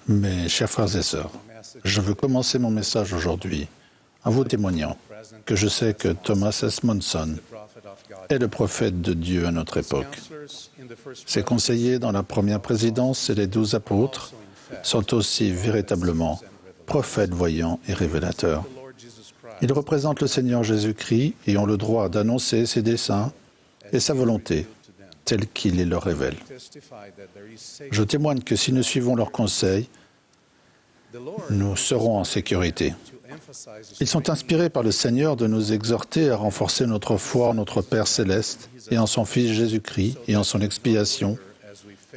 Mes chers frères et sœurs, je veux commencer mon message aujourd'hui en vous témoignant que je sais que Thomas S. Monson est le prophète de Dieu à notre époque. Ses conseillers dans la première présidence et les 12 apôtres sont aussi véritablement prophètes voyants et révélateurs. Ils représentent le Seigneur Jésus-Christ et ont le droit d'annoncer ses desseins et sa volonté telle qu'il les leur révèle. Je témoigne que si nous suivons leurs conseils, nous serons en sécurité. Ils sont inspirés par le Seigneur de nous exhorter à renforcer notre foi en notre Père céleste et en son Fils Jésus-Christ et en son expiation,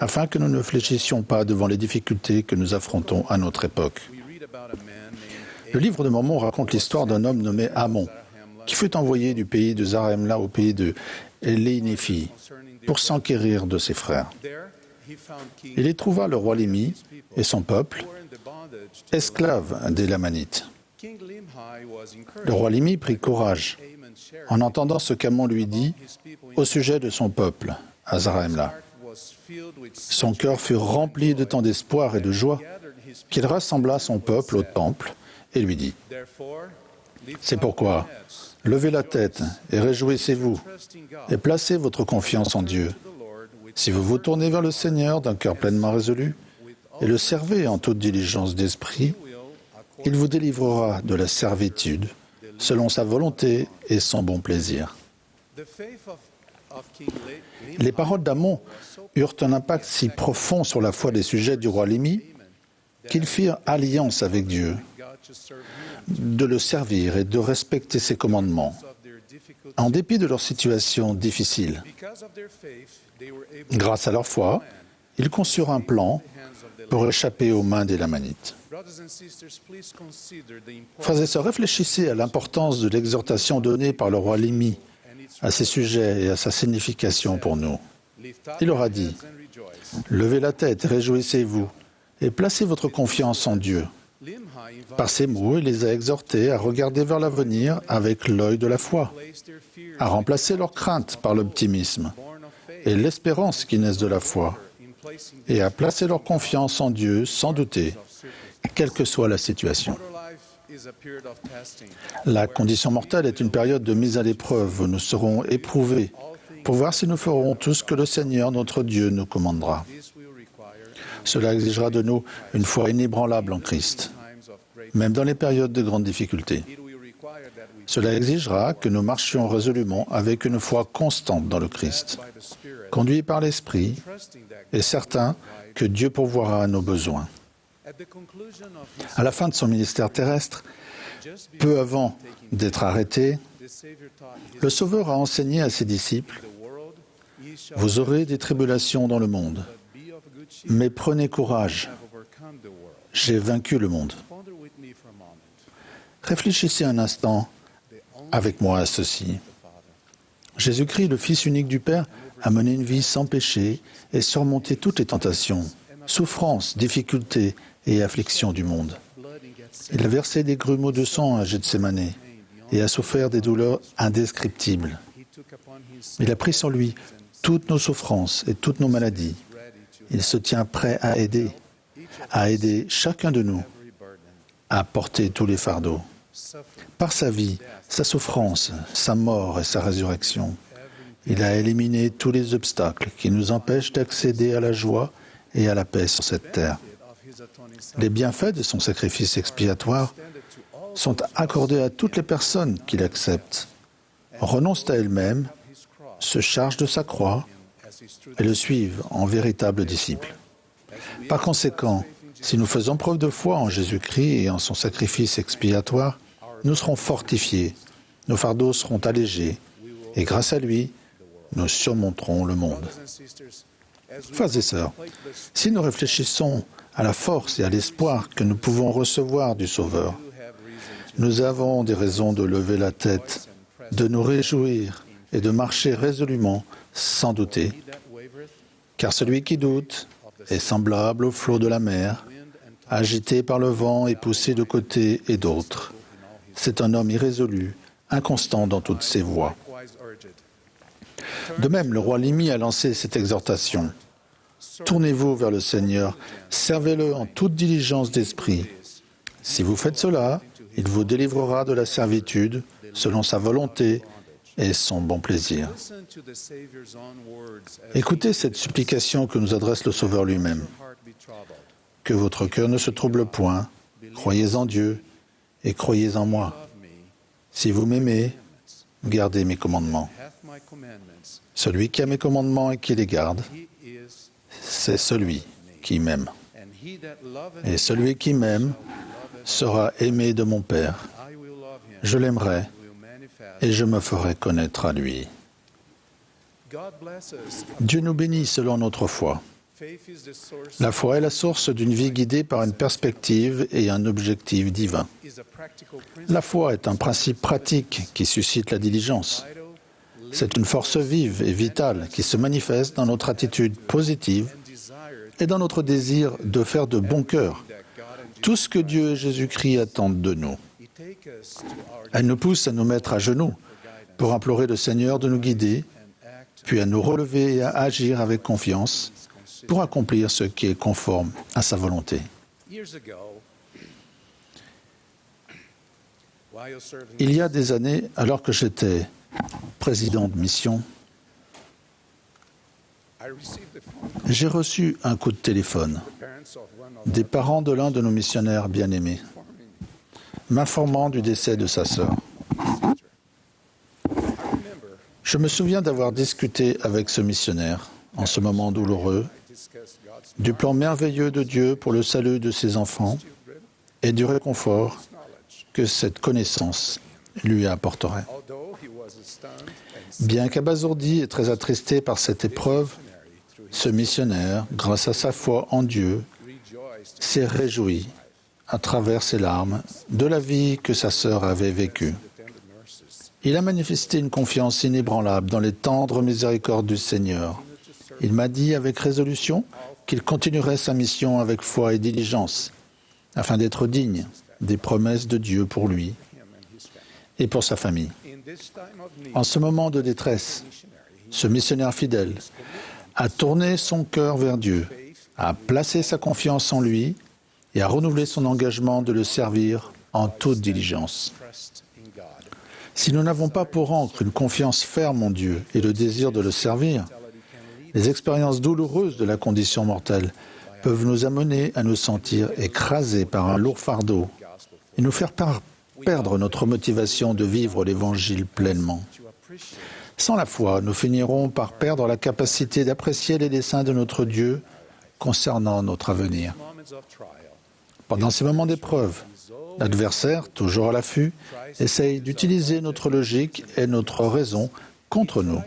afin que nous ne fléchissions pas devant les difficultés que nous affrontons à notre époque. Le livre de Mormon raconte l'histoire d'un homme nommé Amon, qui fut envoyé du pays de Zarahemla au pays de Léhi-Néphi pour s'enquérir de ses frères. Il y trouva le roi Lémi et son peuple, esclaves des Lamanites. Le roi Lémi prit courage en entendant ce qu'Amon lui dit au sujet de son peuple, à Zarahemla. Son cœur fut rempli de tant d'espoir et de joie qu'il rassembla son peuple au temple et lui dit « C'est pourquoi, levez la tête et réjouissez-vous et placez votre confiance en Dieu. Si vous vous tournez vers le Seigneur d'un cœur pleinement résolu et le servez en toute diligence d'esprit, il vous délivrera de la servitude selon sa volonté et son bon plaisir. » Les paroles d'Amon eurent un impact si profond sur la foi des sujets du roi Lémi qu'ils firent alliance avec Dieu, de le servir et de respecter ses commandements, en dépit de leur situation difficile. Grâce à leur foi, ils conçurent un plan pour échapper aux mains des Lamanites. Frères et sœurs, réfléchissez à l'importance de l'exhortation donnée par le roi Lémi à ses sujets et à sa signification pour nous. Il leur a dit « Levez la tête, réjouissez-vous, et placez votre confiance en Dieu. » Par ces mots, il les a exhortés à regarder vers l'avenir avec l'œil de la foi, à remplacer leur crainte par l'optimisme et l'espérance qui naissent de la foi, et à placer leur confiance en Dieu sans douter, quelle que soit la situation. La condition mortelle est une période de mise à l'épreuve où nous serons éprouvés pour voir si nous ferons tout ce que le Seigneur, notre Dieu, nous commandera. Cela exigera de nous une foi inébranlable en Christ, même dans les périodes de grandes difficultés. Cela exigera que nous marchions résolument avec une foi constante dans le Christ, conduits par l'Esprit et certains que Dieu pourvoira à nos besoins. À la fin de son ministère terrestre, peu avant d'être arrêté, le Sauveur a enseigné à ses disciples « Vous aurez des tribulations dans le monde, mais prenez courage, j'ai vaincu le monde. » Réfléchissez un instant avec moi à ceci. Jésus-Christ, le Fils unique du Père, a mené une vie sans péché et surmonté toutes les tentations, souffrances, difficultés et afflictions du monde. Il a versé des grumeaux de sang à Gethsémanée et a souffert des douleurs indescriptibles. Il a pris sur lui toutes nos souffrances et toutes nos maladies. Il se tient prêt à aider chacun de nous à porter tous les fardeaux. Par sa vie, sa souffrance, sa mort et sa résurrection, il a éliminé tous les obstacles qui nous empêchent d'accéder à la joie et à la paix sur cette terre. Les bienfaits de son sacrifice expiatoire sont accordés à toutes les personnes qui l'acceptent, renoncent à elles-mêmes, se chargent de sa croix et le suivent en véritables disciples. Par conséquent, si nous faisons preuve de foi en Jésus-Christ et en son sacrifice expiatoire, nous serons fortifiés, nos fardeaux seront allégés, et grâce à lui, nous surmonterons le monde. Frères et sœurs, si nous réfléchissons à la force et à l'espoir que nous pouvons recevoir du Sauveur, nous avons des raisons de lever la tête, de nous réjouir et de marcher résolument sans douter, car celui qui doute est semblable au flot de la mer, agité par le vent et poussé de côté et d'autre. C'est un homme irrésolu, inconstant dans toutes ses voies. De même, le roi Lémi a lancé cette exhortation. Tournez-vous vers le Seigneur, servez-le en toute diligence d'esprit. Si vous faites cela, il vous délivrera de la servitude selon sa volonté et son bon plaisir. Écoutez cette supplication que nous adresse le Sauveur lui-même. Que votre cœur ne se trouble point, croyez en Dieu et croyez en moi. Si vous m'aimez, gardez mes commandements. Celui qui a mes commandements et qui les garde, c'est celui qui m'aime. Et celui qui m'aime sera aimé de mon Père. Je l'aimerai et je me ferai connaître à lui. Dieu nous bénit selon notre foi. La foi est la source d'une vie guidée par une perspective et un objectif divin. La foi est un principe pratique qui suscite la diligence. C'est une force vive et vitale qui se manifeste dans notre attitude positive et dans notre désir de faire de bon cœur tout ce que Dieu et Jésus-Christ attendent de nous. Elle nous pousse à nous mettre à genoux pour implorer le Seigneur de nous guider, puis à nous relever et à agir avec confiance pour accomplir ce qui est conforme à sa volonté. Il y a des années, alors que j'étais président de mission, j'ai reçu un coup de téléphone des parents de l'un de nos missionnaires bien-aimés, m'informant du décès de sa sœur. Je me souviens d'avoir discuté avec ce missionnaire, en ce moment douloureux, du plan merveilleux de Dieu pour le salut de ses enfants et du réconfort que cette connaissance lui apporterait. Bien qu'abasourdi et très attristé par cette épreuve, ce missionnaire, grâce à sa foi en Dieu, s'est réjoui, à travers ses larmes, de la vie que sa sœur avait vécue. Il a manifesté une confiance inébranlable dans les tendres miséricordes du Seigneur. Il m'a dit avec résolution qu'il continuerait sa mission avec foi et diligence, afin d'être digne des promesses de Dieu pour lui et pour sa famille. En ce moment de détresse, ce missionnaire fidèle a tourné son cœur vers Dieu, a placé sa confiance en lui et a renouvelé son engagement de le servir en toute diligence. Si nous n'avons pas pour ancre une confiance ferme en Dieu et le désir de le servir, les expériences douloureuses de la condition mortelle peuvent nous amener à nous sentir écrasés par un lourd fardeau et nous faire perdre notre motivation de vivre l'Évangile pleinement. Sans la foi, nous finirons par perdre la capacité d'apprécier les desseins de notre Dieu concernant notre avenir. Pendant ces moments d'épreuve, l'adversaire, toujours à l'affût, essaye d'utiliser notre logique et notre raison contre nous.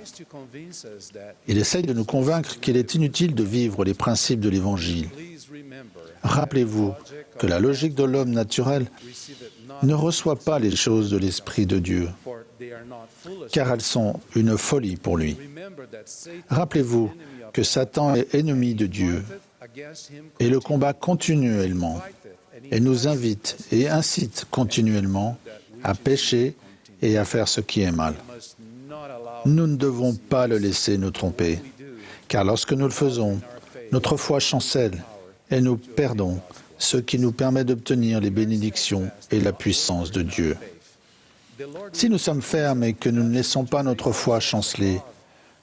Il essaye de nous convaincre qu'il est inutile de vivre les principes de l'Évangile. Rappelez-vous que la logique de l'homme naturel ne reçoit pas les choses de l'Esprit de Dieu, car elles sont une folie pour lui. Rappelez-vous que Satan est ennemi de Dieu et le combat continuellement et nous invite et incite continuellement à pécher et à faire ce qui est mal. Nous ne devons pas le laisser nous tromper, car lorsque nous le faisons, notre foi chancelle et nous perdons ce qui nous permet d'obtenir les bénédictions et la puissance de Dieu. Si nous sommes fermes et que nous ne laissons pas notre foi chanceler,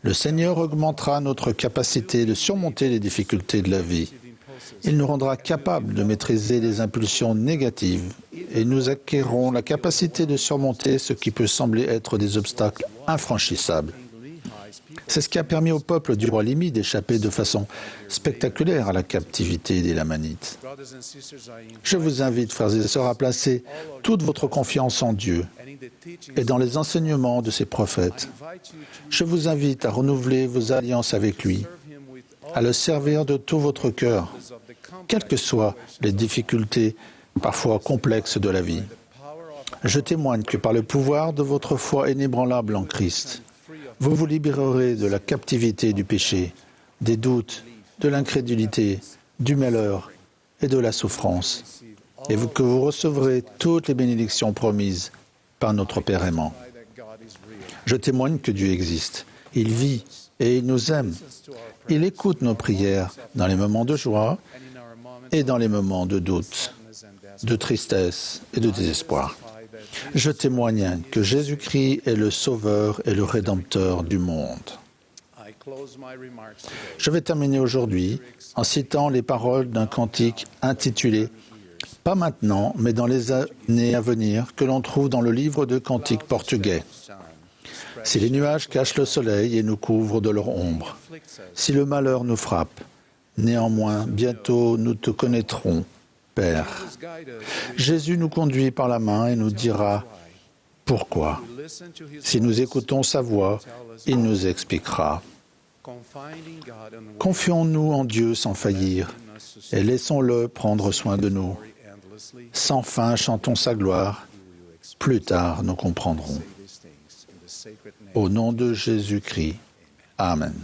le Seigneur augmentera notre capacité de surmonter les difficultés de la vie. Il nous rendra capables de maîtriser les impulsions négatives et nous acquérons la capacité de surmonter ce qui peut sembler être des obstacles infranchissables. C'est ce qui a permis au peuple du roi Limi d'échapper de façon spectaculaire à la captivité des Lamanites. Je vous invite, frères et sœurs, à placer toute votre confiance en Dieu et dans les enseignements de ses prophètes. Je vous invite à renouveler vos alliances avec lui, à le servir de tout votre cœur, quelles que soient les difficultés parfois complexes de la vie. Je témoigne que par le pouvoir de votre foi inébranlable en Christ, vous vous libérerez de la captivité du péché, des doutes, de l'incrédulité, du malheur et de la souffrance, et que vous recevrez toutes les bénédictions promises par notre Père aimant. Je témoigne que Dieu existe. Il vit et il nous aime. Il écoute nos prières dans les moments de joie et dans les moments de doute, de tristesse et de désespoir. Je témoigne que Jésus-Christ est le Sauveur et le Rédempteur du monde. Je vais terminer aujourd'hui en citant les paroles d'un cantique intitulé « Pas maintenant, mais dans les années à venir » que l'on trouve dans le livre de cantiques portugais. Si les nuages cachent le soleil et nous couvrent de leur ombre, si le malheur nous frappe, néanmoins, bientôt nous te connaîtrons, Père. Jésus nous conduit par la main et nous dira pourquoi. Si nous écoutons sa voix, il nous expliquera. Confions-nous en Dieu sans faillir et laissons-le prendre soin de nous. Sans fin, chantons sa gloire. Plus tard, nous comprendrons. Au nom de Jésus-Christ. Amen.